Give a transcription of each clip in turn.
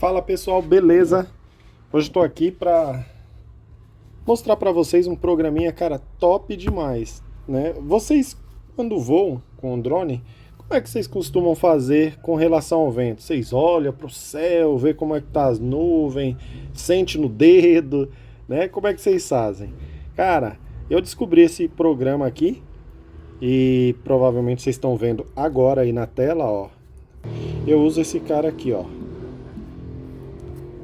Fala pessoal, beleza? Hoje estou aqui para mostrar para vocês um programinha, cara, top demais, né? Vocês, quando voam com o drone, como é que vocês costumam fazer com relação ao vento? Vocês olham para o céu, vê como é que tá as nuvens, sente no dedo, né? Como é que vocês fazem? Cara, eu descobri esse programa aqui e provavelmente vocês estão vendo agora aí na tela, ó. Eu uso esse cara aqui, ó.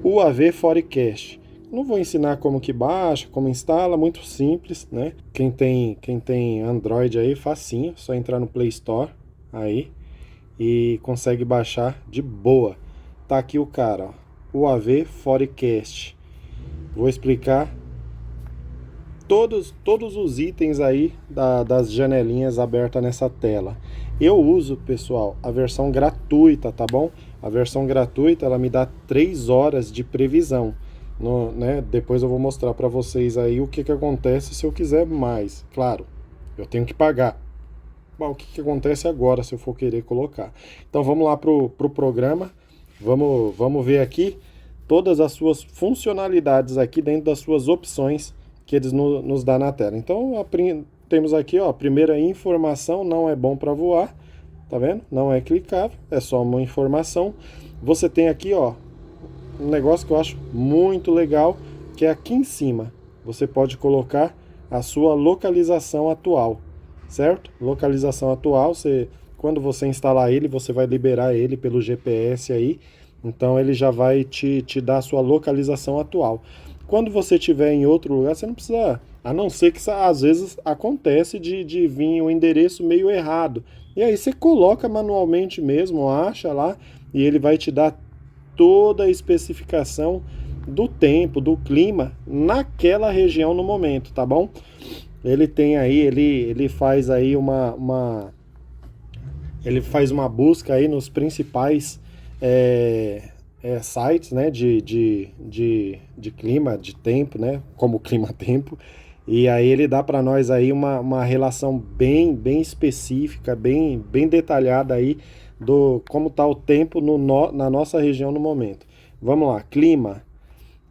UAV Forecast. Não vou ensinar como que baixa, como instala, muito simples, né? Quem tem Android aí, facinho, só entrar no Play Store aí e consegue baixar de boa. Tá aqui o cara, ó, UAV Forecast. Vou explicar todos os itens aí das janelinhas abertas nessa tela. Eu uso, pessoal, a versão gratuita, tá bom? A versão gratuita, ela me dá 3 horas de previsão. Né? Depois eu vou mostrar para vocês aí o que acontece se eu quiser mais. Claro, eu tenho que pagar. Bom, o que acontece agora se eu for querer colocar? Então vamos lá pro programa. Vamos ver aqui todas as suas funcionalidades aqui dentro das suas opções que eles nos dão na tela. Então temos aqui, ó, a primeira informação: não é bom para voar, tá vendo? Não é clicável, é só uma informação. Você tem aqui, ó, um negócio que eu acho muito legal, que é aqui em cima. Você pode colocar a sua localização atual, certo? Localização atual, quando você instalar ele, você vai liberar ele pelo GPS aí, então ele já vai te dar a sua localização atual. Quando você estiver em outro lugar, você não precisa, a não ser que às vezes acontece de vir o endereço meio errado. E aí você coloca manualmente mesmo, acha lá, e ele vai te dar toda a especificação do tempo, do clima naquela região no momento, tá bom? Ele tem aí, ele faz aí ele faz uma busca aí nos principais sites, né, de clima, de tempo, né, como clima-tempo, e aí ele dá para nós aí uma relação bem específica, bem detalhada aí do como está o tempo na nossa região no momento. Vamos lá, clima.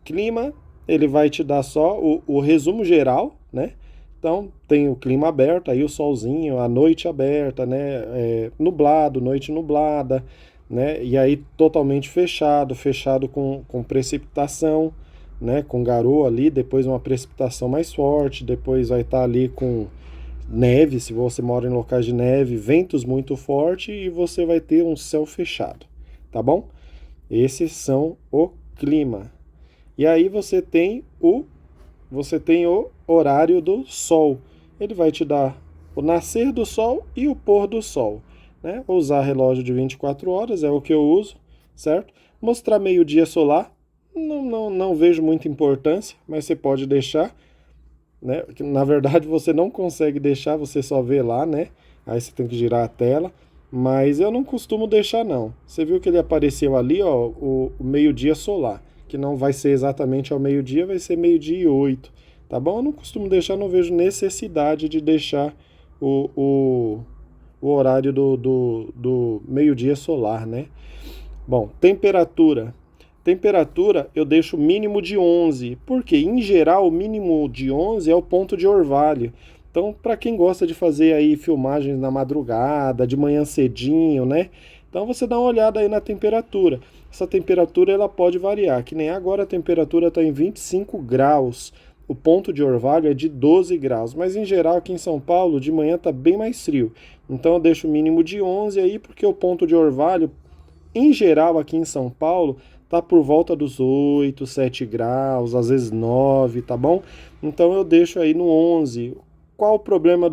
Clima, ele vai te dar só o resumo geral, né? Então, tem o clima aberto, aí o solzinho, a noite aberta, né? Nublado, noite nublada, né? E aí totalmente fechado com precipitação, né? Com garoa ali, depois uma precipitação mais forte, depois vai estar ali com neve, se você mora em locais de neve, ventos muito fortes e você vai ter um céu fechado, tá bom? Esses são o clima. E aí você tem o horário do sol. Ele vai te dar o nascer do sol e o pôr do sol, né? Usar relógio de 24 horas é o que eu uso, certo? Mostrar meio-dia solar, não vejo muita importância, mas você pode deixar, né? Na verdade você não consegue deixar, você só vê lá, né? Aí você tem que girar a tela, mas eu não costumo deixar não. Você viu que ele apareceu ali, ó, o meio-dia solar, que não vai ser exatamente ao meio-dia, vai ser 12:08, tá bom? Eu não costumo deixar, não vejo necessidade de deixar o horário do meio-dia solar, né? Bom, temperatura. Temperatura eu deixo mínimo de 11, porque em geral o mínimo de 11 é o ponto de orvalho. Então, para quem gosta de fazer aí filmagens na madrugada, de manhã cedinho, né? Então você dá uma olhada aí na temperatura. Essa temperatura ela pode variar, que nem agora a temperatura está em 25 graus. O ponto de orvalho é de 12 graus, mas em geral aqui em São Paulo de manhã está bem mais frio. Então eu deixo o mínimo de 11 aí, porque o ponto de orvalho, em geral aqui em São Paulo, tá por volta dos 8, 7 graus, às vezes 9, tá bom? Então eu deixo aí no 11. Qual o problema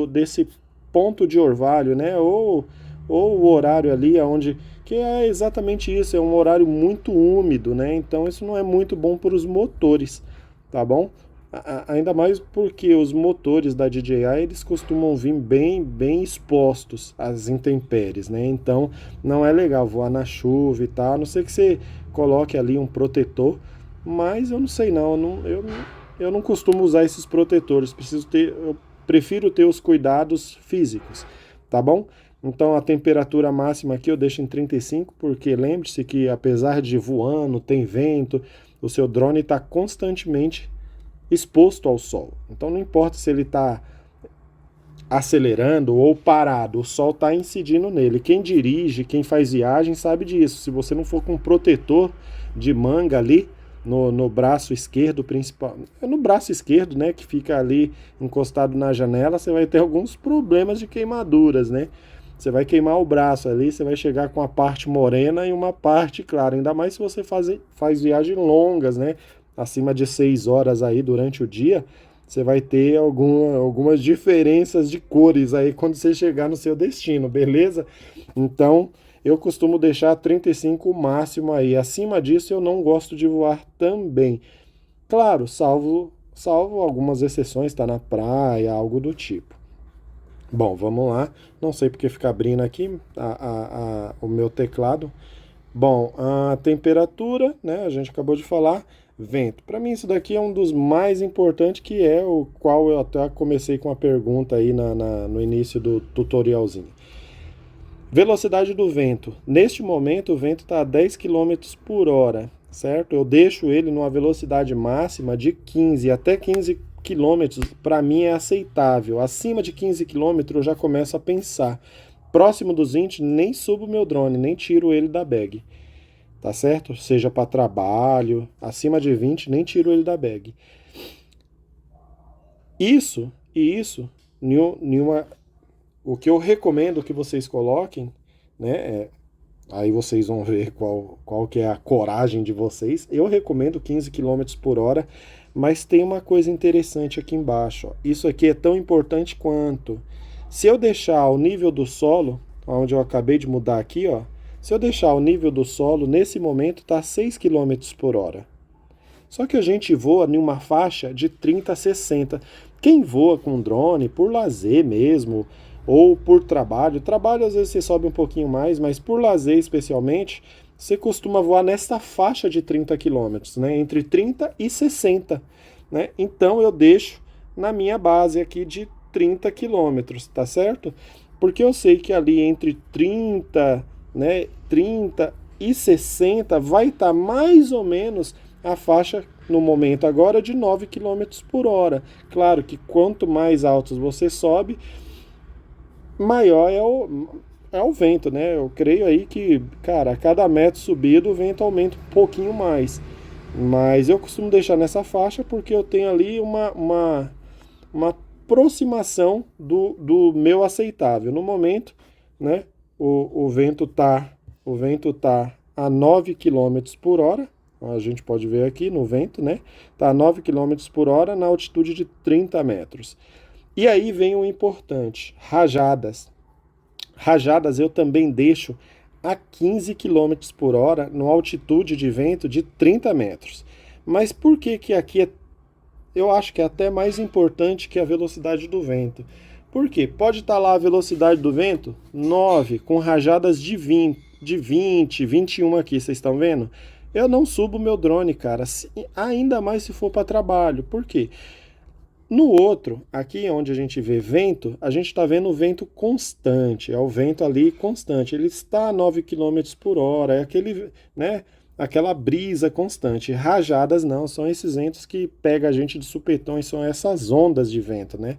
desse ponto de orvalho, né? Ou o horário ali onde que é exatamente isso, é um horário muito úmido, né? Então isso não é muito bom para os motores, tá bom? Ainda mais porque os motores da DJI eles costumam vir bem expostos às intempéries, né? Então não é legal voar na chuva e tal, a não ser que você coloque ali um protetor, mas eu não sei não, eu não costumo usar esses protetores, eu prefiro ter os cuidados físicos, tá bom? Então a temperatura máxima aqui eu deixo em 35, porque lembre-se que apesar de voando, tem vento, o seu drone está constantemente exposto ao sol. Então não importa se ele está acelerando ou parado, o sol está incidindo nele. Quem dirige, quem faz viagem sabe disso. Se você não for com um protetor de manga ali no braço esquerdo principal, é no braço esquerdo, né, que fica ali encostado na janela, você vai ter alguns problemas de queimaduras, né? Você vai queimar o braço ali, você vai chegar com a parte morena e uma parte clara. Ainda mais se você faz viagens longas, né? Acima de 6 horas aí durante o dia, você vai ter algumas diferenças de cores aí quando você chegar no seu destino, beleza? Então, eu costumo deixar 35 o máximo aí. Acima disso, eu não gosto de voar também. Claro, salvo algumas exceções, tá na praia, algo do tipo. Bom, vamos lá. Não sei porque fica abrindo aqui o meu teclado. Bom, a temperatura, né? A gente acabou de falar. Vento. Para mim, isso daqui é um dos mais importantes, que é o qual eu até comecei com a pergunta aí no início do tutorialzinho. Velocidade do vento. Neste momento, o vento está a 10 km por hora, certo? Eu deixo ele numa velocidade máxima de 15 até 15 km, para mim é aceitável. Acima de 15 km eu já começo a pensar. Próximo dos 20, nem subo meu drone, nem tiro ele da bag. Tá certo? Seja para trabalho, acima de 20, nem tiro ele da bag. Isso, o que eu recomendo que vocês coloquem, né? Aí vocês vão ver qual que é a coragem de vocês. Eu recomendo 15 km por hora, mas tem uma coisa interessante aqui embaixo. Ó. Isso aqui é tão importante quanto. Se eu deixar o nível do solo, onde eu acabei de mudar aqui, ó. Se eu deixar o nível do solo, nesse momento está 6 km por hora. Só que a gente voa em uma faixa de 30 a 60. Quem voa com drone, por lazer mesmo, ou por trabalho às vezes você sobe um pouquinho mais, mas por lazer especialmente, você costuma voar nessa faixa de 30 km, né? Entre 30 e 60. Né? Então eu deixo na minha base aqui de 30 km, tá certo? Porque eu sei que ali entre 30 e 60 vai estar mais ou menos a faixa, no momento agora, de 9 km por hora. Claro que quanto mais altos você sobe, maior é o vento, né? Eu creio aí que, cara, a cada metro subido o vento aumenta um pouquinho mais. Mas eu costumo deixar nessa faixa porque eu tenho ali uma aproximação do meu aceitável. No momento, né? O vento tá a 9 km por hora. A gente pode ver aqui no vento, né? Tá a 9 km por hora na altitude de 30 metros. E aí vem o importante, rajadas. Rajadas eu também deixo a 15 km por hora na altitude de vento de 30 metros. Mas por que aqui eu acho que é até mais importante que a velocidade do vento? Por quê? Pode estar lá a velocidade do vento 9, com rajadas de 20, 21 aqui, vocês estão vendo? Eu não subo meu drone, cara, ainda mais se for para trabalho. Por quê? No outro, aqui onde a gente vê vento, a gente está vendo o vento constante, é o vento ali constante. Ele está a 9 km por hora, é aquele, né, aquela brisa constante. Rajadas não, são esses ventos que pegam a gente de supetão, e são essas ondas de vento, né?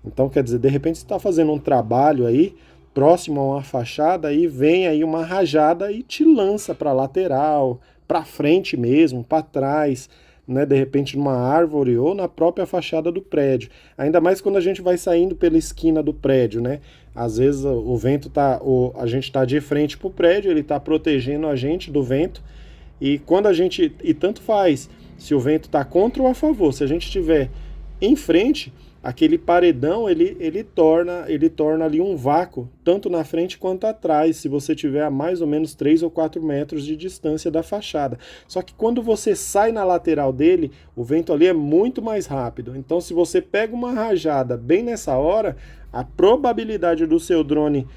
Então, quer dizer, de repente você está fazendo um trabalho aí, próximo a uma fachada, aí vem aí uma rajada e te lança para a lateral, para frente mesmo, para trás, né? De repente numa árvore ou na própria fachada do prédio. Ainda mais quando a gente vai saindo pela esquina do prédio, né? Às vezes o vento a gente está de frente para o prédio, ele está protegendo a gente do vento, e quando e tanto faz, se o vento está contra ou a favor, se a gente estiver em frente, aquele paredão ele torna ali um vácuo, tanto na frente quanto atrás, se você tiver a mais ou menos 3 ou 4 metros de distância da fachada. Só que quando você sai na lateral dele, o vento ali é muito mais rápido. Então, se você pega uma rajada bem nessa hora, a probabilidade do seu drone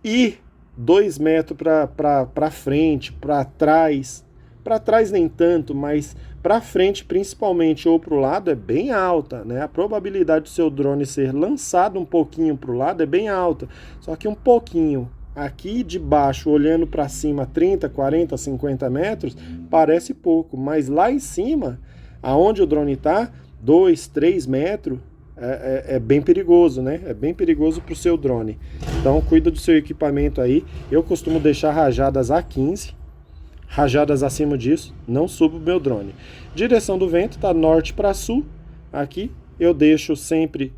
ir 2 metros para frente, para trás, Para trás nem tanto, mas para frente principalmente ou para o lado é bem alta, né? A probabilidade do seu drone ser lançado um pouquinho para o lado é bem alta, só que um pouquinho. Aqui de baixo, olhando para cima 30, 40, 50 metros, parece pouco, mas lá em cima, aonde o drone está, 2, 3 metros, é bem perigoso, né? É bem perigoso para o seu drone. Então, cuida do seu equipamento aí. Eu costumo deixar rajadas a 15, rajadas acima disso, não subo o meu drone. Direção do vento está norte para sul. Aqui eu deixo sempre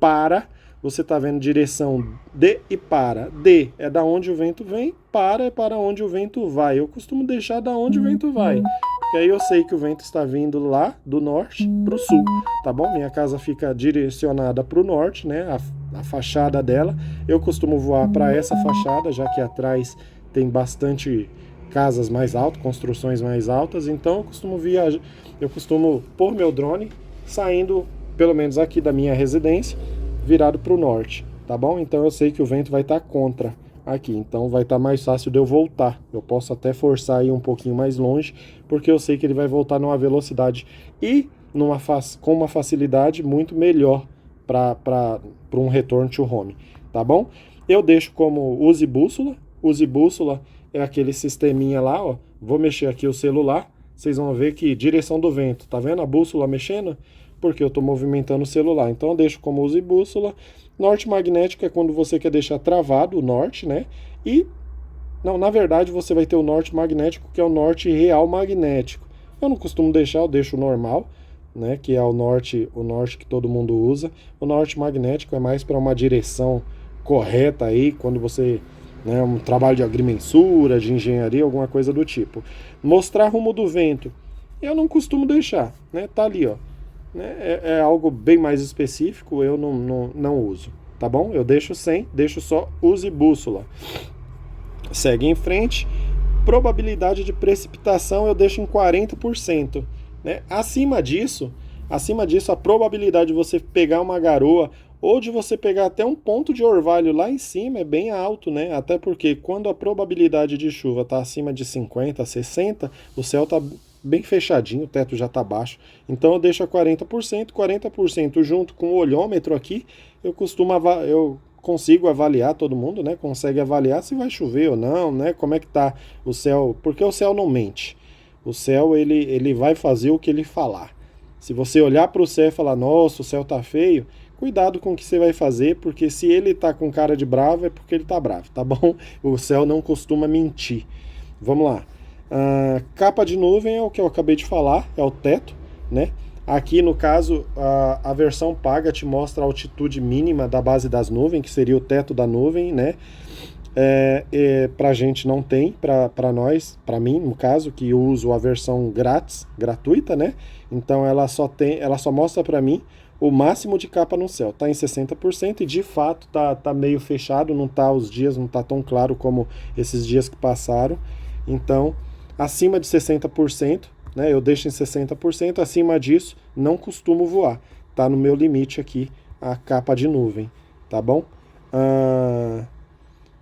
para. Você está vendo direção de e para. De é da onde o vento vem, para é para onde o vento vai. Eu costumo deixar da onde o vento vai, porque aí eu sei que o vento está vindo lá do norte para o sul, tá bom? Minha casa fica direcionada para o norte, né? A fachada dela. Eu costumo voar para essa fachada, já que atrás tem bastante casas mais altas, construções mais altas. Então eu costumo pôr meu drone saindo, pelo menos aqui da minha residência, virado para o norte, tá bom? Então eu sei que o vento vai estar contra aqui, então vai estar mais fácil de eu voltar. Eu posso até forçar aí um pouquinho mais longe, porque eu sei que ele vai voltar numa velocidade e com uma facilidade muito melhor para um retorno to home, tá bom? Eu deixo como use bússola. Use bússola é aquele sisteminha lá, ó. Vou mexer aqui o celular, vocês vão ver que direção do vento, tá vendo a bússola mexendo? Porque eu estou movimentando o celular. Então eu deixo como use bússola. Norte magnético é quando você quer deixar travado o norte, né? Não, na verdade você vai ter o norte magnético, que é o norte real magnético. Eu não costumo deixar, eu deixo o normal, né? Que é o norte que todo mundo usa. O norte magnético é mais para uma direção correta aí, quando você, né, um trabalho de agrimensura, de engenharia, alguma coisa do tipo. Mostrar rumo do vento, eu não costumo deixar, né? Tá ali, ó. É algo bem mais específico, eu não uso, tá bom? Eu deixo sem, deixo só use bússola. Segue em frente. Probabilidade de precipitação eu deixo em 40%, né? Acima disso, a probabilidade de você pegar uma garoa ou de você pegar até um ponto de orvalho lá em cima é bem alto, né? Até porque quando a probabilidade de chuva está acima de 50, 60, o céu está bem fechadinho, o teto já está baixo. Então eu deixo a 40% junto com o olhômetro aqui, eu consigo avaliar, todo mundo, né? Consegue avaliar se vai chover ou não, né? Como é que tá o céu, porque o céu não mente. O céu, ele vai fazer o que ele falar. Se você olhar para o céu e falar, nossa, o céu tá feio, cuidado com o que você vai fazer, porque se ele tá com cara de bravo, é porque ele tá bravo, tá bom? O céu não costuma mentir. Vamos lá. Capa de nuvem é o que eu acabei de falar, é o teto, né? Aqui no caso a versão paga te mostra a altitude mínima da base das nuvens, que seria o teto da nuvem, né? Pra gente não tem, pra nós, pra mim no caso, que eu uso a versão gratuita, né? Então ela só mostra pra mim o máximo de capa no céu, tá em 60% e de fato tá meio fechado, não tá os dias, não tá tão claro como esses dias que passaram. Então acima de 60%, né, eu deixo em 60%, acima disso não costumo voar. Tá no meu limite aqui a capa de nuvem, tá bom?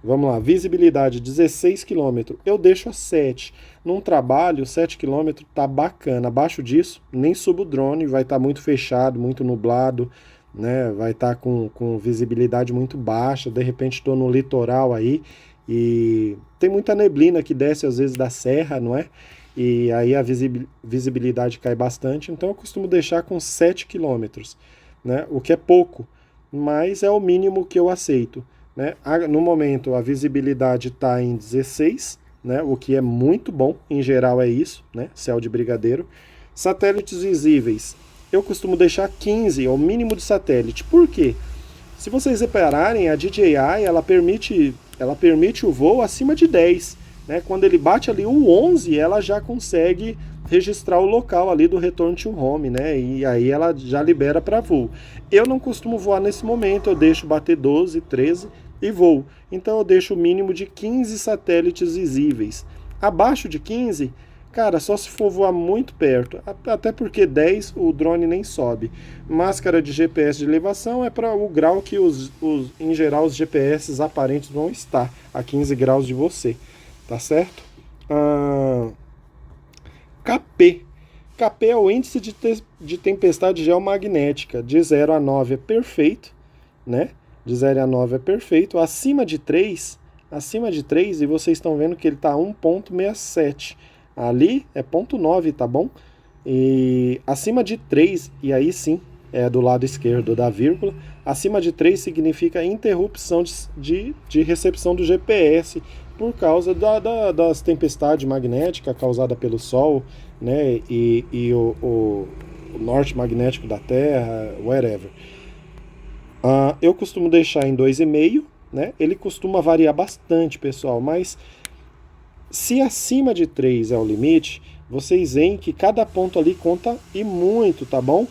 Vamos lá, visibilidade 16 km, eu deixo a 7. Num trabalho, 7 km tá bacana. Abaixo disso, nem subo o drone, vai estar muito fechado, muito nublado, né? Vai estar com visibilidade muito baixa. De repente estou no litoral aí, e tem muita neblina que desce às vezes da serra, não é? E aí a visibilidade cai bastante, então eu costumo deixar com 7 quilômetros, né? O que é pouco, mas é o mínimo que eu aceito, né? No momento a visibilidade está em 16, né? O que é muito bom, em geral é isso, né? Céu de brigadeiro. Satélites visíveis, eu costumo deixar 15, é o mínimo de satélite. Por quê? Se vocês repararem, a DJI ela permite o voo acima de 10, né? Quando ele bate ali o 11, ela já consegue registrar o local ali do return to home, né? E aí ela já libera para voo. Eu não costumo voar nesse momento, eu deixo bater 12, 13 e voo. Então eu deixo o mínimo de 15 satélites visíveis. Abaixo de 15, cara, só se for voar muito perto, até porque 10 o drone nem sobe. Máscara de GPS de elevação é para o grau que em geral os GPS aparentes vão estar, a 15 graus de você, tá certo? KP. KP é o índice de tempestade geomagnética. De 0 a 9 é perfeito, né? De 0 a 9 é perfeito. Acima de 3, e vocês estão vendo que ele está 1,67. Ali é 0,9, tá bom? E acima de 3, e aí sim, é do lado esquerdo da vírgula, acima de 3 significa interrupção de recepção do GPS por causa das tempestades magnéticas causadas pelo Sol, né, e o norte magnético da Terra, whatever. Eu costumo deixar em 2,5, né? Ele costuma variar bastante, pessoal, mas se acima de 3 é o limite, vocês veem que cada ponto ali conta e muito, tá bom?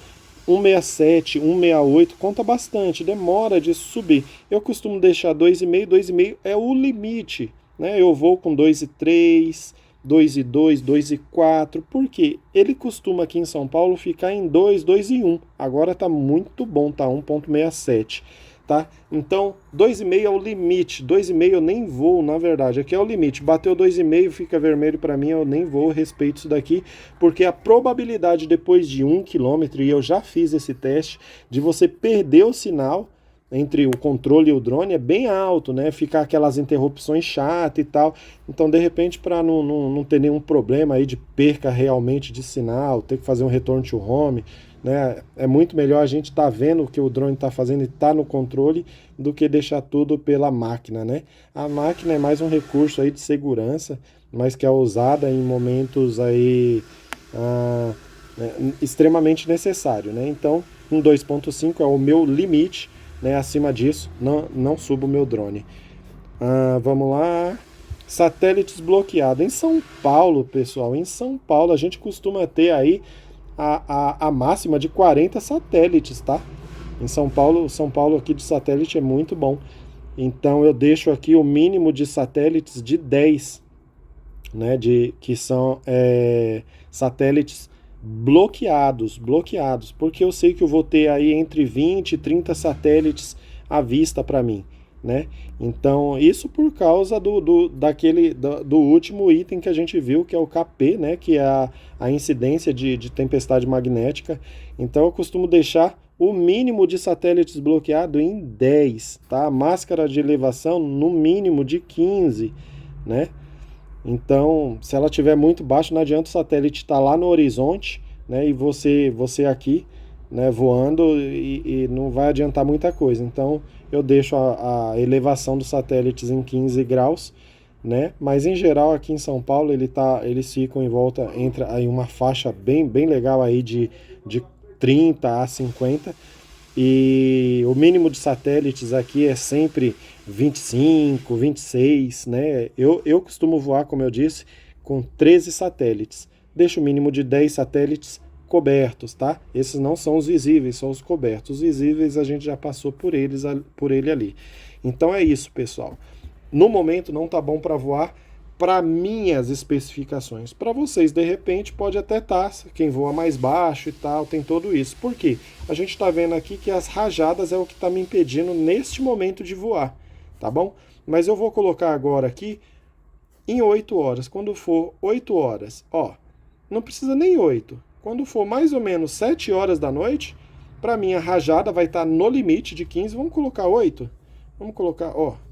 1,67, 1,68 conta bastante, demora de subir. Eu costumo deixar 2,5, 2,5 é o limite, né? Eu vou com 2,3, 2,2, 2,4, porque ele costuma aqui em São Paulo ficar em 2, 2,1. Agora tá muito bom, tá 1,67. Tá? Então, 2,5 é o limite. 2,5 eu nem vou, na verdade. Aqui é o limite. Bateu 2,5, fica vermelho para mim, eu nem vou, respeito isso daqui, porque a probabilidade depois de 1 quilômetro, e eu já fiz esse teste, de você perder o sinal entre o controle e o drone é bem alto, né? Ficar aquelas interrupções chatas e tal. Então, de repente, para não ter nenhum problema aí de perca realmente de sinal, ter que fazer um return to home, né? É muito melhor a gente estar vendo o que o drone está fazendo e estar no controle do que deixar tudo pela máquina, né? A máquina é mais um recurso aí de segurança, mas que é usada em momentos aí extremamente necessário, né? Então, um 2,5 é o meu limite, né? Acima disso, não subo o meu drone. Vamos lá. Satélites bloqueados. Em São Paulo, pessoal, em São Paulo a gente costuma ter aí a máxima de 40 satélites, tá? Em São Paulo aqui de satélite é muito bom. Então eu deixo aqui o mínimo de satélites de 10, né? Que são satélites bloqueados, porque eu sei que eu vou ter aí entre 20 e 30 satélites à vista para mim, né? Então, isso por causa do último item que a gente viu, que é o KP, né? Que é a incidência de tempestade magnética. Então, eu costumo deixar o mínimo de satélites bloqueado em 10, tá? A máscara de elevação no mínimo de 15, né? Então, se ela estiver muito baixa, não adianta o satélite estar lá no horizonte, né, e você aqui, né, voando e não vai adiantar muita coisa. Então, eu deixo a elevação dos satélites em 15 graus, né, mas em geral aqui em São Paulo eles ficam em volta, entre aí uma faixa bem legal aí de 30 a 50. E o mínimo de satélites aqui é sempre 25, 26, né? Eu costumo voar, como eu disse, com 13 satélites. Deixo o mínimo de 10 satélites cobertos, tá? Esses não são os visíveis, são os cobertos. Os visíveis a gente já passou por ele ali. Então é isso, pessoal. No momento não tá bom para voar para minhas especificações. Para vocês, de repente, pode até estar, quem voa mais baixo e tal, tem tudo isso. Por quê? A gente está vendo aqui que as rajadas é o que está me impedindo neste momento de voar, tá bom? Mas eu vou colocar agora aqui em 8 horas. Quando for 8 horas, ó, não precisa nem 8. Quando for mais ou menos 7 horas da noite, para mim a rajada vai estar no limite de 15. Vamos colocar 8? Vamos colocar, ó,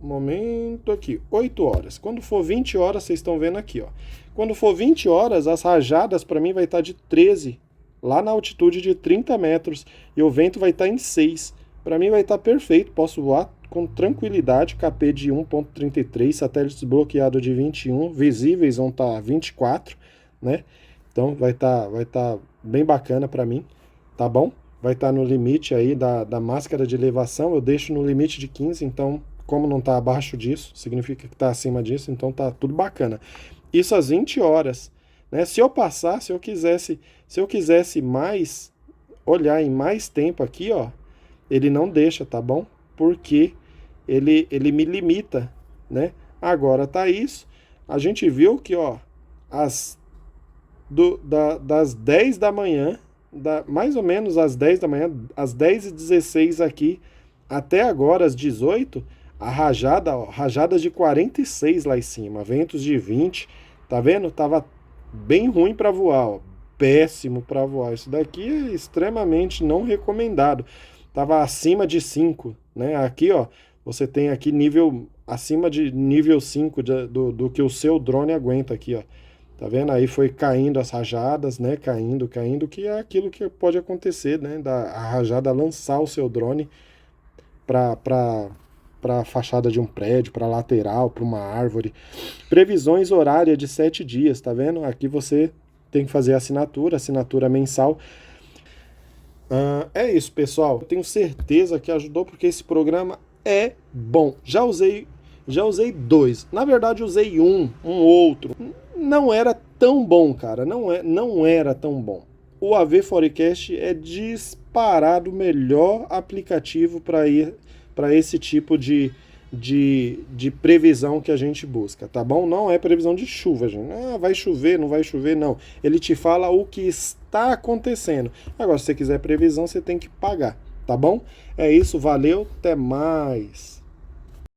momento aqui, 8 horas. Quando for 20 horas, vocês estão vendo aqui, ó. Quando for 20 horas, as rajadas para mim vai estar de 13, lá na altitude de 30 metros, e o vento vai estar em 6. Para mim vai estar perfeito, posso voar com tranquilidade, KP de 1.33, satélites bloqueados de 21, visíveis vão estar 24, né? Então vai estar bem bacana para mim, tá bom? Vai estar no limite aí da máscara de elevação, eu deixo no limite de 15, então como não está abaixo disso, significa que está acima disso, então tá tudo bacana. Isso às 20 horas, né? Se eu passar, se eu quisesse mais, olhar em mais tempo aqui, ó, ele não deixa, tá bom? Porque ele me limita, né? Agora tá isso, a gente viu que, ó, das 10 da manhã, mais ou menos às 10 da manhã, às 10h16 aqui, até agora às 18, a rajada, ó, rajadas de 46 lá em cima, ventos de 20, tá vendo? Tava bem ruim para voar, ó, péssimo para voar. Isso daqui é extremamente não recomendado. Tava acima de 5, né? Aqui, ó, você tem aqui nível acima de nível 5 do que o seu drone aguenta aqui, ó. Tá vendo? Aí foi caindo as rajadas, né? Caindo, caindo, que é aquilo que pode acontecer, né? A rajada lançar o seu drone para a fachada de um prédio, para lateral, para uma árvore. Previsões horárias de 7 dias, tá vendo? Aqui você tem que fazer assinatura mensal. É isso, pessoal. Eu tenho certeza que ajudou porque esse programa é bom. Já usei dois. Na verdade, usei um outro. Não era tão bom, cara. Não era tão bom. O AV Forecast é disparado o melhor aplicativo para esse tipo de previsão que a gente busca, tá bom? Não é previsão de chuva, gente. Ah, vai chover, não vai chover, não. Ele te fala o que está acontecendo. Agora, se você quiser previsão, você tem que pagar, tá bom? É isso, valeu, até mais.